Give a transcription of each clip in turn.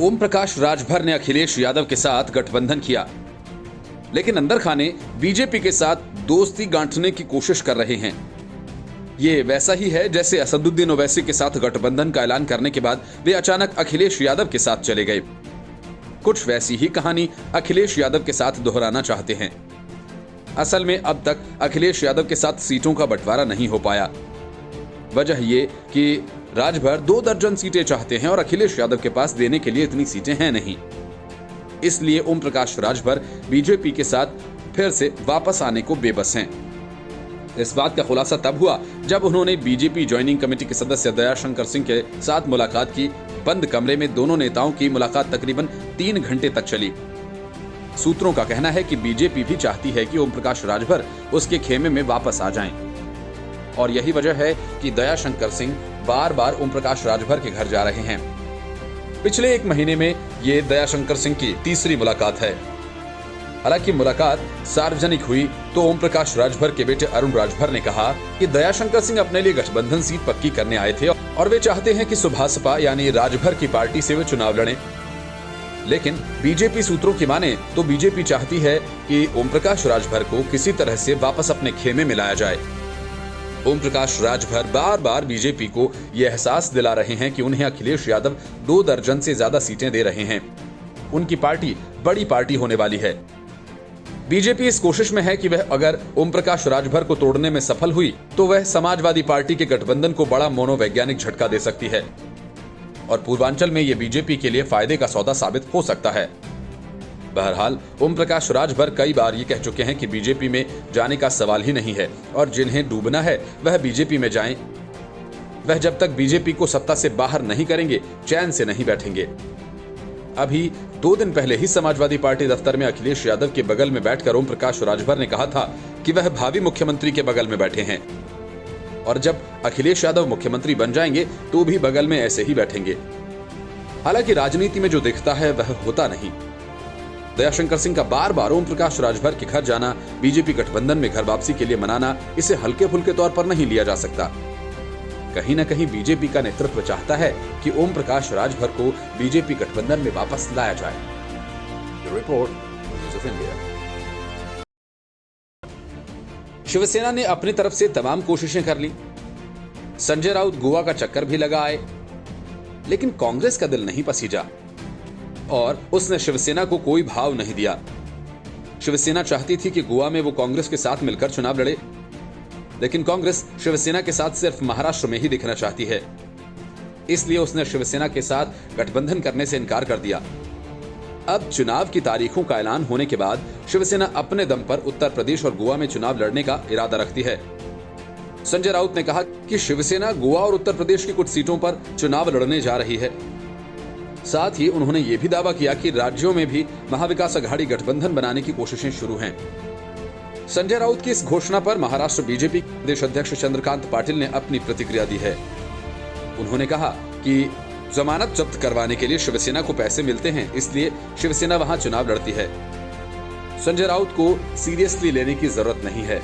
ओम प्रकाश राजभर ने अखिलेश यादव के साथ गठबंधन किया, लेकिन अंदर खाने बीजेपी के साथ दोस्ती गांठने की कोशिश कर रहे हैं। ये वैसा ही है जैसे असदुद्दीन ओवैसी के साथ गठबंधन का ऐलान करने के बाद वे अचानक अखिलेश यादव के साथ चले गए। कुछ वैसी ही कहानी अखिलेश यादव के साथ दोहराना चाहते हैं। असल में अब तक अखिलेश यादव के साथ सीटों का बंटवारा नहीं हो पाया। वजह ये कि राजभर 2 दर्जन सीटें चाहते हैं और अखिलेश यादव के पास देने के लिए इतनी सीटें हैं नहीं। इसलिए ओम प्रकाश राजभर बीजेपी के साथ फिर से वापस आने को बेबस हैं। इस बात का खुलासा तब हुआ जब उन्होंने बीजेपी ज्वाइनिंग कमेटी के सदस्य दयाशंकर सिंह के साथ मुलाकात की। बंद कमरे में दोनों नेताओं की मुलाकात तकरीबन 3 घंटे तक चली। सूत्रों का कहना है कि बीजेपी भी चाहती है कि ओम प्रकाश राजभर उसके खेमे में वापस आ जाएं। और यही वजह है कि दयाशंकर सिंह बार बार ओम प्रकाश राजभर के घर जा रहे हैं। पिछले 1 महीने में ये दयाशंकर सिंह की तीसरी मुलाकात है। हालांकि मुलाकात सार्वजनिक हुई तो ओम प्रकाश राजभर के बेटे अरुण राजभर ने कहा कि दयाशंकर सिंह अपने लिए गठबंधन सीट पक्की करने आए थे और वे चाहते हैं कि सुभासपा यानी राजभर की पार्टी से वे चुनाव लड़ें। लेकिन बीजेपी सूत्रों की माने तो बीजेपी चाहती है कि ओम प्रकाश राजभर को किसी तरह से वापस अपने खेमे में लाया जाए। ओम प्रकाश राजभर बार बार बीजेपी को यह एहसास दिला रहे हैं कि उन्हें अखिलेश यादव 2 दर्जन से ज्यादा सीटें दे रहे हैं। उनकी पार्टी बड़ी पार्टी होने वाली है। बीजेपी इस कोशिश में है कि वह अगर ओम प्रकाश राजभर को तोड़ने में सफल हुई तो वह समाजवादी पार्टी के गठबंधन को बड़ा मनोवैज्ञानिक झटका दे सकती है और पूर्वांचल में यह बीजेपी के लिए फायदे का सौदा साबित हो सकता है। बहरहाल ओम प्रकाश राजभर कई बार ये कह चुके हैं कि बीजेपी में जाने का सवाल ही नहीं है और जिन्हें डूबना है वह बीजेपी में जाएं। वह जब तक बीजेपी को सत्ता से बाहर नहीं करेंगे चैन से नहीं बैठेंगे। अभी 2 दिन पहले ही समाजवादी पार्टी दफ्तर में अखिलेश यादव के बगल में बैठकर ओम प्रकाश राजभर ने कहा था कि वह भावी मुख्यमंत्री के बगल में बैठे हैं और जब अखिलेश यादव मुख्यमंत्री बन जाएंगे तो भी बगल में ऐसे ही बैठेंगे। हालांकि राजनीति में जो दिखता है वह होता नहीं। दयाशंकर सिंह का बार बार ओम प्रकाश राजभर के घर जाना, बीजेपी गठबंधन में घर वापसी के लिए मनाना, इसे हल्के फुल्के तौर पर नहीं लिया जा सकता। कहीं न कहीं बीजेपबीजेपी का नेतृत्व चाहता है कि ओम प्रकाश राजभर को बीजेपी गठबंधन में वापस लाया जाए। Report news of India. Shiv Sena ने अपनी तरफ से तमाम कोशिशें कर ली। संजय राउत गोवा का चक्कर भी लगा आए, लेकिन कांग्रेस का दिल नहीं पसीजा और उसने शिवसेना को कोई भाव नहीं दिया। शिवसेना चाहती थी कि गोवा में वो कांग्रेस के साथ मिलकर चुनाव लड़े, लेकिन कांग्रेस शिवसेना के साथ सिर्फ महाराष्ट्र में ही दिखना चाहती है। इसलिए उसने शिवसेना के साथ गठबंधन करने से इनकार कर दिया। अब चुनाव की तारीखों का ऐलान होने के बाद शिवसेना अपने दम पर उत्तर प्रदेश और गोवा में चुनाव लड़ने का इरादा रखती है। संजय राउत ने कहा कि शिवसेना गोवा और उत्तर प्रदेश की कुछ सीटों पर चुनाव लड़ने जा रही है। साथ ही उन्होंने ये भी दावा किया कि राज्यों में भी महाविकास अघाड़ी गठबंधन बनाने की कोशिशें शुरू हैं। संजय राउत की इस घोषणा पर महाराष्ट्र बीजेपी प्रदेश अध्यक्ष चंद्रकांत पाटिल ने अपनी प्रतिक्रिया दी है। उन्होंने कहा कि जमानत जब्त करवाने के लिए शिवसेना को पैसे मिलते हैं, इसलिए शिवसेना वहां चुनाव लड़ती है। संजय राउत को सीरियसली लेने की जरूरत नहीं है।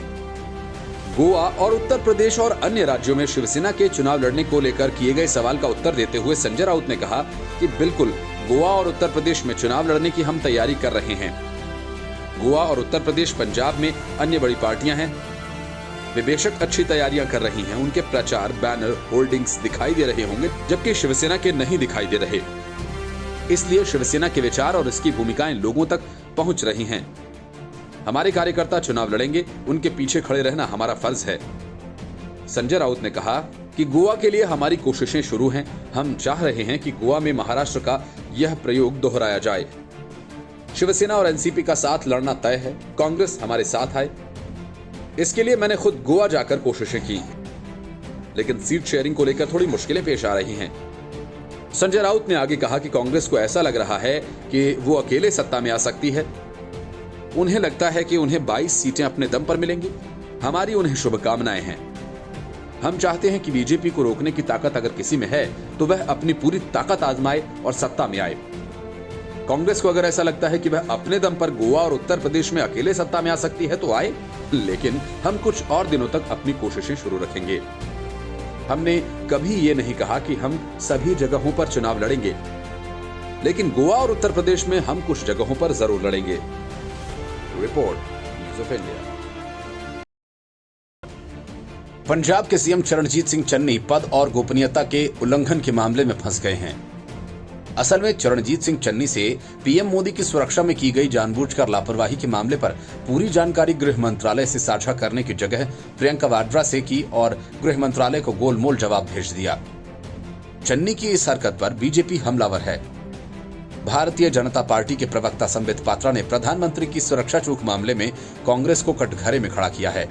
गोवा और उत्तर प्रदेश और अन्य राज्यों में शिवसेना के चुनाव लड़ने को लेकर किए गए सवाल का उत्तर देते हुए संजय राउत ने कहा कि बिल्कुल गोवा और उत्तर प्रदेश में चुनाव लड़ने की हम तैयारी कर रहे हैं। गोवा और उत्तर प्रदेश, पंजाब में अन्य बड़ी पार्टियां हैं, वे बेशक अच्छी तैयारियां कर रही हैं। उनके प्रचार, बैनर, होर्डिंग्स दिखाई दे रहे होंगे, जबकि शिवसेना के नहीं दिखाई दे रहे। इसलिए शिवसेना के विचार और इसकी भूमिकाएं लोगों तक पहुंच रही हैं। हमारे कार्यकर्ता चुनाव लड़ेंगे, उनके पीछे खड़े रहना हमारा फर्ज है। संजय राउत ने कहा कि गोवा के लिए हमारी कोशिशें शुरू हैं। हम चाह रहे हैं कि गोवा में महाराष्ट्र का यह प्रयोग दोहराया जाए। शिवसेना और एनसीपी का साथ लड़ना तय है, कांग्रेस हमारे साथ आए। इसके लिए मैंने खुद गोवा जाकर कोशिशें की, लेकिन सीट शेयरिंग को लेकर थोड़ी मुश्किलें पेश आ रही हैं। संजय राउत ने आगे कहा कि कांग्रेस को ऐसा लग रहा है कि वो अकेले सत्ता में आ सकती है। उन्हें लगता है कि उन्हें 22 सीटें अपने दम पर मिलेंगी। हमारी उन्हें शुभकामनाएं हैं। हम चाहते हैं कि बीजेपी को रोकने की ताकत अगर किसी में है तो वह अपनी पूरी ताकत आजमाए और सत्ता में आए। कांग्रेस को अगर ऐसा लगता है कि वह अपने दम पर गोवा और उत्तर प्रदेश में अकेले सत्ता में आ सकती है तो आए, लेकिन हम कुछ और दिनों तक अपनी कोशिशें शुरू रखेंगे। हमने कभी ये नहीं कहा कि हम सभी जगहों पर चुनाव लड़ेंगे, लेकिन गोवा और उत्तर प्रदेश में हम कुछ जगहों पर जरूर लड़ेंगे। Report news of India. Punjab के सीएम चरणजीत सिंह चन्नी पद और गोपनीयता के उल्लंघन के मामले में फंस गए हैं। असल में चरणजीत सिंह चन्नी से पीएम मोदी की सुरक्षा में की गई जानबूझकर लापरवाही के मामले पर पूरी जानकारी गृह मंत्रालय से साझा करने की जगह प्रियंका वाड्रा से की और गृह मंत्रालय को गोलमोल जवाब भेज दिया। चन्नी की इस हरकत पर बीजेपी हमलावर है। भारतीय जनता पार्टी के प्रवक्ता संबित पात्रा ने प्रधानमंत्री की सुरक्षा चूक मामले में कांग्रेस को कटघरे में खड़ा किया है।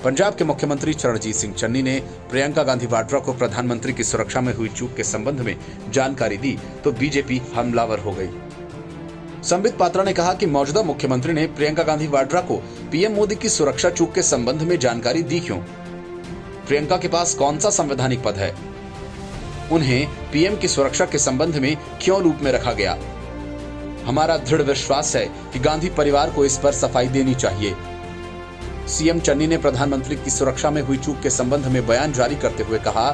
पंजाब के मुख्यमंत्री चरणजीत सिंह चन्नी ने प्रियंका गांधी वाड्रा को प्रधानमंत्री की सुरक्षा में हुई चूक के संबंध में जानकारी दी तो बीजेपी हमलावर हो गई। संबित पात्रा ने कहा कि मौजूदा मुख्यमंत्री ने प्रियंका गांधी वाड्रा को पीएम मोदी की सुरक्षा चूक के संबंध में जानकारी दी क्यों? प्रियंका के पास कौन सा संवैधानिक पद है? उन्हें पीएम की सुरक्षा के संबंध में क्यों लूप में रखा गया? हमारा दृढ़ विश्वास है कि गांधी परिवार को इस पर सफाई देनी चाहिए। सीएम चन्नी ने प्रधानमंत्री की सुरक्षा में हुई चूक के संबंध में बयान जारी करते हुए कहा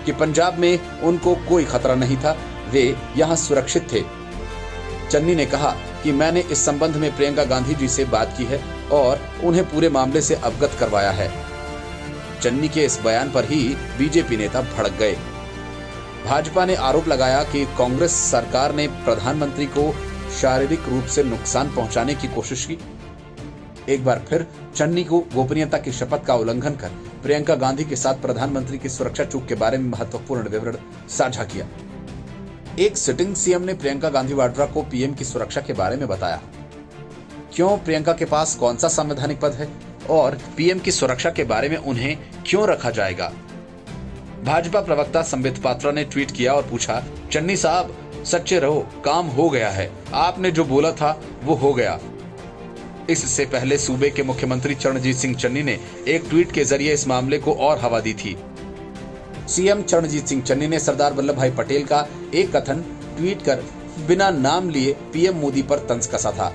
कि पंजाब में उनको कोई खतरा नहीं था, वे यहां सुरक्षित थे। चन्नी ने कहा कि मैंने इस संबंध में प्रियंका गांधी जी से बात की है और उन्हें पूरे मामले से अवगत करवाया है। चन्नी के इस बयान पर ही बीजेपी नेता भड़क गए। भाजपा ने आरोप लगाया कि कांग्रेस सरकार ने प्रधानमंत्री को शारीरिक रूप से नुकसान पहुंचाने की कोशिश की। एक बार फिर चन्नी को गोपनीयता की शपथ का उल्लंघन कर प्रियंका गांधी के साथ प्रधानमंत्री की सुरक्षा चूक के बारे में महत्वपूर्ण विवरण साझा किया। एक सिटिंग सीएम ने प्रियंका गांधी वाड्रा को पीएम की सुरक्षा के बारे में बताया। क्यों प्रियंका के पास कौन सा संवैधानिक पद है और पीएम की सुरक्षा के बारे में उन्हें क्यों रखा जाएगा? भाजपा प्रवक्ता संबित पात्रा ने ट्वीट किया और पूछा, चन्नी साहब सच्चे रहो, काम हो गया है, आपने जो बोला था वो हो गया। इससे पहले सूबे के मुख्यमंत्री चरणजीत सिंह चन्नी ने एक ट्वीट के जरिए इस मामले को और हवा दी थी। सीएम चरणजीत सिंह चन्नी ने सरदार वल्लभ भाई पटेल का एक कथन ट्वीट कर बिना नाम लिए पीएम मोदी पर तंज कसा था।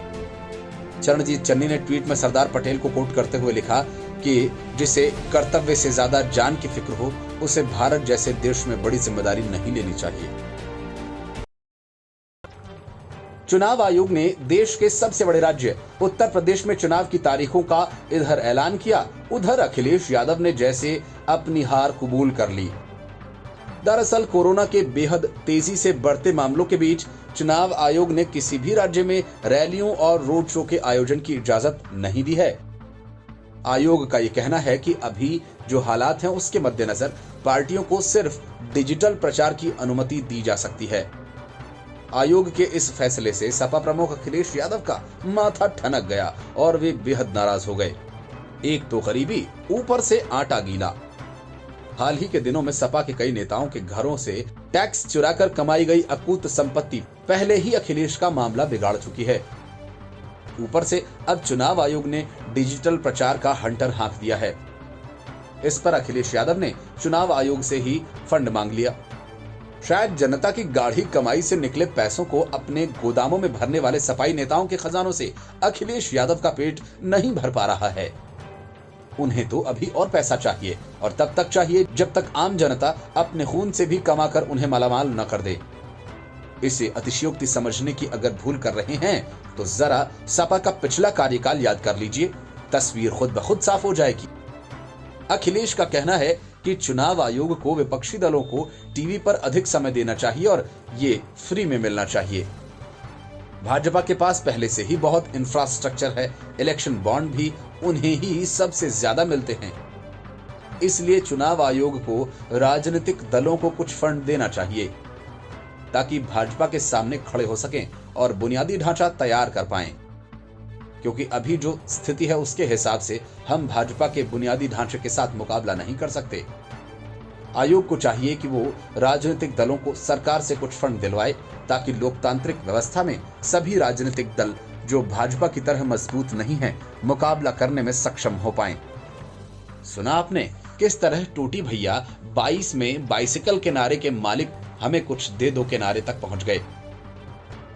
चरणजीत चन्नी ने ट्वीट में सरदार पटेल को कोट करते हुए लिखा कि जिसे कर्तव्य से ज्यादा जान की फिक्र हो, उसे भारत जैसे देश में बड़ी जिम्मेदारी नहीं लेनी चाहिए। चुनाव आयोग ने देश के सबसे बड़े राज्य उत्तर प्रदेश में चुनाव की तारीखों का इधर ऐलान किया, उधर अखिलेश यादव ने जैसे अपनी हार कबूल कर ली। दरअसल कोरोना के बेहद तेजी से बढ़ते मामलों के बीच चुनाव आयोग ने किसी भी राज्य में रैलियों और रोड शो के आयोजन की इजाजत नहीं दी है। आयोग का यह कहना है कि अभी जो हालात हैं उसके मद्देनजर पार्टियों को सिर्फ डिजिटल प्रचार की अनुमति दी जा सकती है। आयोग के इस फैसले से सपा प्रमुख अखिलेश यादव का माथा ठनक गया और वे बेहद नाराज हो गए। एक तो गरीबी, ऊपर से आटा गीला। हाल ही के दिनों में सपा के कई नेताओं के घरों से टैक्स चुराकर कमाई गई अकूत संपत्ति पहले ही अखिलेश का मामला बिगाड़ चुकी है। ऊपर से अब चुनाव आयोग ने डिजिटल प्रचार का हंटर हाँक दिया है। इस पर अखिलेश यादव ने चुनाव आयोग से ही फंड मांग लिया। शायद जनता की गाढ़ी कमाई से निकले पैसों को अपने गोदामों में भरने वाले सपाई नेताओं के खजानों से अखिलेश यादव का पेट नहीं भर पा रहा है। उन्हें तो अभी और पैसा चाहिए और तब तक चाहिए जब तक आम जनता अपने खून से भी कमाकर उन्हें मालामाल न कर दे। इसे अतिशयोक्ति समझने की अगर भूल कर रहे हैं तो जरा सपा का पिछला कार्यकाल याद कर लीजिए, तस्वीर खुद ब खुद साफ हो जाएगी। अखिलेश का कहना है कि चुनाव आयोग को विपक्षी दलों को टीवी पर अधिक समय देना चाहिए और ये फ्री में मिलना चाहिए। भाजपा के पास पहले से ही बहुत इंफ्रास्ट्रक्चर है, इलेक्शन बॉन्ड भी उन्हें ही सबसे ज्यादा मिलते हैं। इसलिए चुनाव आयोग को राजनीतिक दलों को कुछ फंड देना चाहिए ताकि भाजपा के सामने खड़े हो सकें और बुनियादी ढांचा तैयार कर पाएं। क्योंकि अभी जो स्थिति है उसके हिसाब से हम भाजपा के बुनियादी ढांचे के साथ मुकाबला नहीं कर सकते। आयोग को चाहिए कि वो राजनीतिक दलों को सरकार से कुछ फंड दिलवाए ताकि लोकतांत्रिक व्यवस्था में सभी राजनीतिक दल जो भाजपा की तरह मजबूत नहीं है मुकाबला करने में सक्षम हो पाएं। सुना आपने किस तरह टूटी भैया 22 में बाइसिकल के नारे के मालिक हमें कुछ दे दो के नारे तक पहुंच गए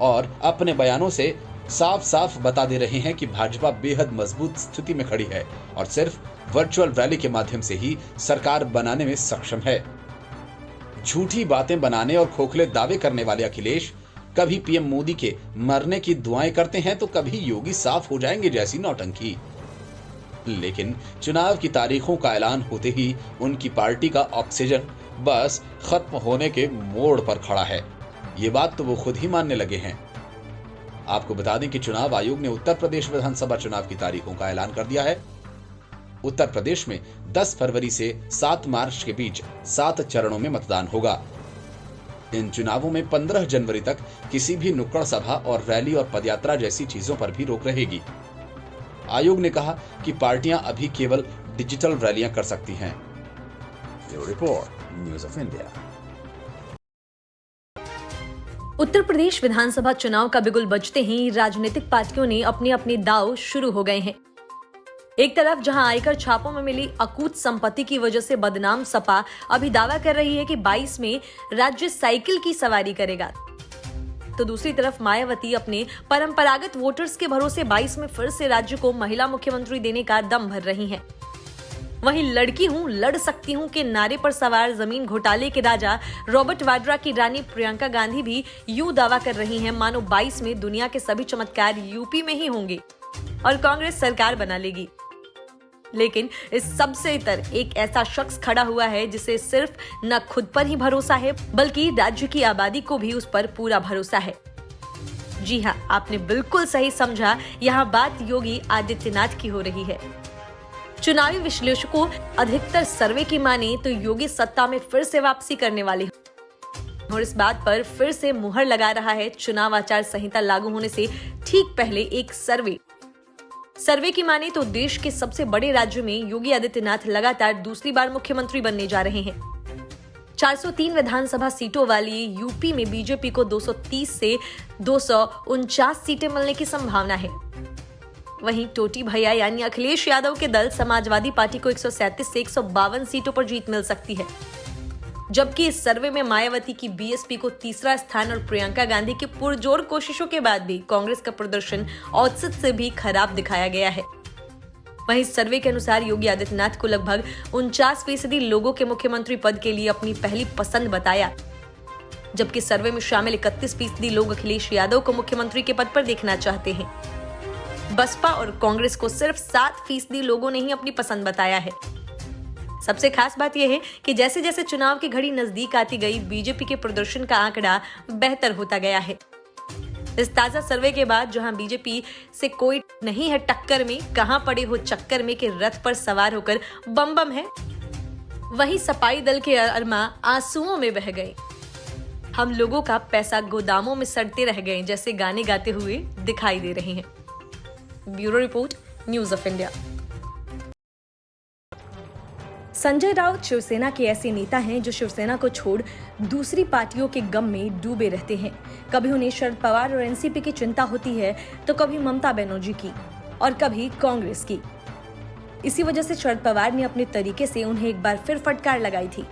और अपने बयानों से साफ साफ बता दे रहे हैं कि भाजपा बेहद मजबूत स्थिति में खड़ी है और सिर्फ वर्चुअल रैली के माध्यम से ही सरकार बनाने में सक्षम है। झूठी बातें बनाने और खोखले दावे करने वाले अखिलेश कभी पीएम मोदी के मरने की दुआएं करते हैं तो कभी योगी साफ हो जाएंगे जैसी नौटंकी। लेकिन चुनाव की तारीखों का ऐलान होते ही उनकी पार्टी का ऑक्सीजन बस खत्म होने के मोड़ पर खड़ा है। ये बात तो वो खुद ही मानने लगे हैं। आपको बता दें कि चुनाव आयोग ने उत्तर प्रदेश विधानसभा चुनाव की तारीखों का ऐलान कर दिया है। उत्तर प्रदेश में 10 फरवरी से 7 मार्च के बीच 7 चरणों में मतदान होगा। इन चुनावों में 15 जनवरी तक किसी भी नुक्कड़ सभा और रैली और पदयात्रा जैसी चीजों पर भी रोक रहेगी। आयोग ने कहा कि पार्टियां अभी केवल डिजिटल रैलियां कर सकती हैं। Bureau report, news of India. Uttar Pradesh विधानसभा चुनाव का बिगुल बजते ही राजनीतिक पार्टियों ने अपने अपने दांव शुरू हो गए हैं। एक तरफ जहां आयकर छापों में मिली अकूत संपत्ति की वजह से बदनाम सपा अभी दावा कर रही है कि 22 में राज्य साइकिल की सवारी करेगा, तो दूसरी तरफ मायावती अपने परंपरागत वोटर्स के भरोसे 22 में फिर से राज्य को महिला मुख्यमंत्री देने का दम भर रही हैं। वहीं लड़की हूं, लड़ सकती हूं के नारे पर सवार जमीन घोटाले के राजा रॉबर्ट वाड्रा की रानी प्रियंका गांधी भी यूं दावा कर रही हैं मानो 22 में दुनिया के सभी चमत्कार यूपी में ही होंगे और कांग्रेस सरकार बना लेगी। लेकिन इस सब से इतर एक ऐसा शख्स खड़ा हुआ है जिसे सिर्फ न खुद पर ही भरोसा है बल्कि राज्य की आबादी को भी उस पर पूरा भरोसा है। जी हाँ, आपने बिल्कुल सही समझा, यहाँ बात योगी आदित्यनाथ की हो रही है। चुनावी विश्लेषकों अधिकतर सर्वे की माने तो योगी सत्ता में फिर से वापसी करने वाले हैं और इस बात पर फिर से मुहर लगा रहा है चुनाव आचार संहिता लागू होने से ठीक पहले एक सर्वे की माने तो देश के सबसे बड़े राज्य में योगी आदित्यनाथ लगातार दूसरी बार मुख्यमंत्री बनने जा रहे हैं। 403 विधानसभा सीटों वाली यूपी में बीजेपी को 230 से 249 सीटें मिलने की संभावना है। वहीं टोटी भैया यानी अखिलेश यादव के दल समाजवादी पार्टी को 137 से 152 सीटों पर जीत मिल सकती है, जबकि इस सर्वे में मायावती की बीएसपी को तीसरा स्थान और प्रियंका गांधी की पुरजोर कोशिशों के बाद भी कांग्रेस का प्रदर्शन औसत से भी खराब दिखाया गया है। वहीं सर्वे के अनुसार योगी आदित्यनाथ को लगभग 49% लोगों के मुख्यमंत्री पद के लिए अपनी पहली पसंद बताया, जबकि सर्वे में शामिल 31% लोग अखिलेश यादव को मुख्यमंत्री के पद पर देखना चाहते हैं। बसपा और कांग्रेस को सिर्फ 7% लोगों ने ही अपनी पसंद बताया है। सबसे खास बात यह है कि जैसे जैसे चुनाव की घड़ी नजदीक आती गई, बीजेपी के प्रदर्शन का आंकड़ा बेहतर होता गया है। इस ताजा सर्वे के बाद जहां बीजेपी से कोई नहीं है टक्कर में, कहां पड़े हो चक्कर में के रथ पर सवार होकर बम बम है, वहीं सपाई दल के अरमा आंसुओं में बह गए। हम लोगों का पैसा गोदामों में सड़ते रह गए जैसे गाने गाते हुए दिखाई दे रहे हैं। Bureau report, news of India. Sanjay Raut Shiv Sena के ऐसे नेता हैं जो शिवसेना को छोड़ दूसरी पार्टियों के गम में डूबे रहते हैं। कभी उन्हें शरद पवार और एनसीपी की चिंता होती है तो कभी ममता बनर्जी की और कभी कांग्रेस की। इसी वजह से शरद पवार ने अपने तरीके से उन्हें एक बार फिर फटकार लगाई थी।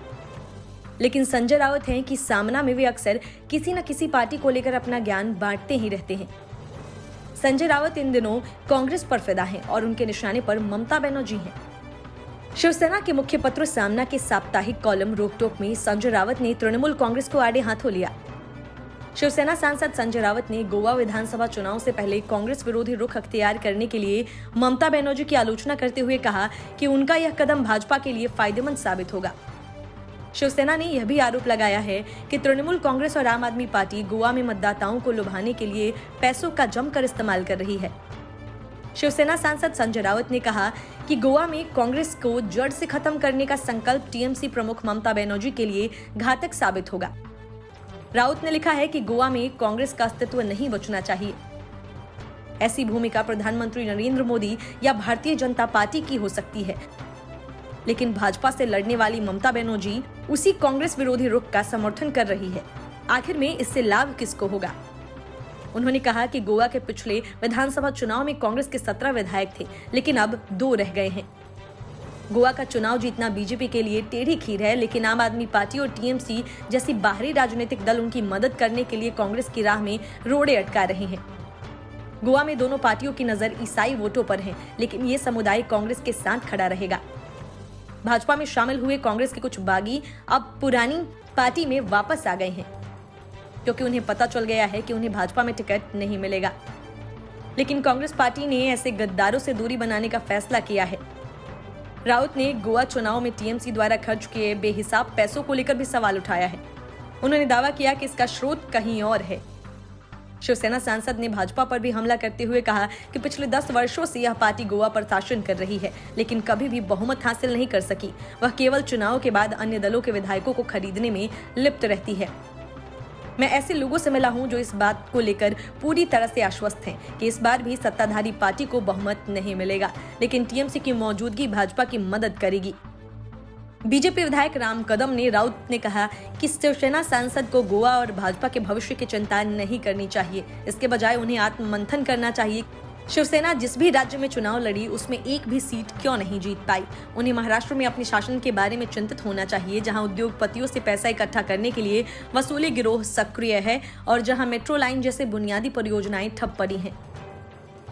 लेकिन संजय राउत हैं कि सामना में वे अक्सर किसी न किसी पार्टी को लेकर अपना ज्ञान बांटते ही रहते हैं। संजय राउत इन दिनों कांग्रेस पर फिदा हैं और उनके निशाने पर ममता बनर्जी हैं। शिवसेना के मुख्य पत्र सामना के साप्ताहिक कॉलम रोकटोक में संजय राउत ने तृणमूल कांग्रेस को आड़े हाथों लिया। शिवसेना सांसद संजय राउत ने गोवा विधानसभा चुनाव से पहले कांग्रेस विरोधी रुख अख्तियार करने के लिए ममता बनर्जी की आलोचना करते हुए कहा कि उनका यह कदम भाजपा के लिए फायदेमंद साबित होगा। शिवसेना ने यह भी आरोप लगाया है कि तृणमूल कांग्रेस और आम आदमी पार्टी गोवा में मतदाताओं को लुभाने के लिए पैसों का जमकर इस्तेमाल कर रही है। शिवसेना सांसद संजय राउत ने कहा कि गोवा में कांग्रेस को जड़ से खत्म करने का संकल्प टीएमसी प्रमुख ममता बनर्जी के लिए घातक साबित होगा। राउत ने लिखा है कि गोवा में कांग्रेस का अस्तित्व नहीं बचना चाहिए। ऐसी भूमिका प्रधानमंत्री नरेंद्र मोदी या भारतीय जनता पार्टी की हो सकती है, लेकिन भाजपा से लड़ने वाली ममता बनर्जी उसी कांग्रेस विरोधी रुख का समर्थन कर रही है। आखिर में इससे लाभ किसको होगा? उन्होंने कहा कि गोवा के पिछले विधानसभा चुनाव में कांग्रेस के 17 विधायक थे, लेकिन अब 2 रह गए हैं। गोवा का चुनाव जीतना बीजेपी के लिए टेढ़ी खीर है, लेकिन आम आदमी पार्टी और टीएमसी जैसी बाहरी राजनीतिक दल उनकी मदद करने के लिए कांग्रेस की राह में रोड़े अटका रहे हैं। गोवा में दोनों पार्टियों की नजर ईसाई वोटों पर है, लेकिन ये समुदाय कांग्रेस के साथ खड़ा रहेगा। भाजपा में शामिल हुए कांग्रेस के कुछ बागी अब पुरानी पार्टी में वापस आ गए हैं। क्योंकि उन्हें पता चल गया है कि उन्हें भाजपा में टिकट नहीं मिलेगा। लेकिन कांग्रेस पार्टी ने ऐसे गद्दारों से दूरी बनाने का फैसला किया है। राउत ने गोवा चुनाव में टीएमसी द्वारा खर्च किए बेहिसाब पैसों को लेकर भी सवाल उठाया है। उन्होंने दावा किया कि इसका स्रोत कहीं और है। शिवसेना सांसद ने भाजपा पर भी हमला करते हुए कहा कि पिछले 10 वर्षों से यह पार्टी गोवा पर शासन कर रही है, लेकिन कभी भी बहुमत हासिल नहीं कर सकी। वह केवल चुनाव के बाद अन्य दलों के विधायकों को खरीदने में लिप्त रहती है। मैं ऐसे लोगों से मिला हूं जो इस बात को लेकर पूरी तरह से आश्वस्त हैं कि इस बार भी सत्ताधारी पार्टी को बहुमत नहीं मिलेगा, लेकिन टीएमसी की मौजूदगी भाजपा की मदद करेगी। बीजेपी विधायक राम कदम ने राउत ने कहा कि शिवसेना सांसद को गोवा और भाजपा के भविष्य की चिंता नहीं करनी चाहिए, इसके बजाय उन्हें आत्ममंथन करना चाहिए। शिवसेना जिस भी राज्य में चुनाव लड़ी उसमें एक भी सीट क्यों नहीं जीत पाई। उन्हें महाराष्ट्र में अपने शासन के बारे में चिंतित होना चाहिए, जहां उद्योगपतियों से पैसा इकट्ठा करने के लिए वसूली गिरोह सक्रिय है और जहां मेट्रो लाइन जैसे बुनियादी परियोजनाएं ठप पड़ी हैं।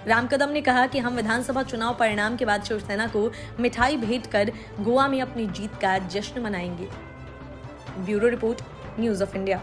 राम कदम ने कहा कि हम विधानसभा चुनाव परिणाम के बाद शिवसेना को मिठाई भेंट कर गोवा में अपनी जीत का जश्न मनाएंगे। Bureau report, news of India.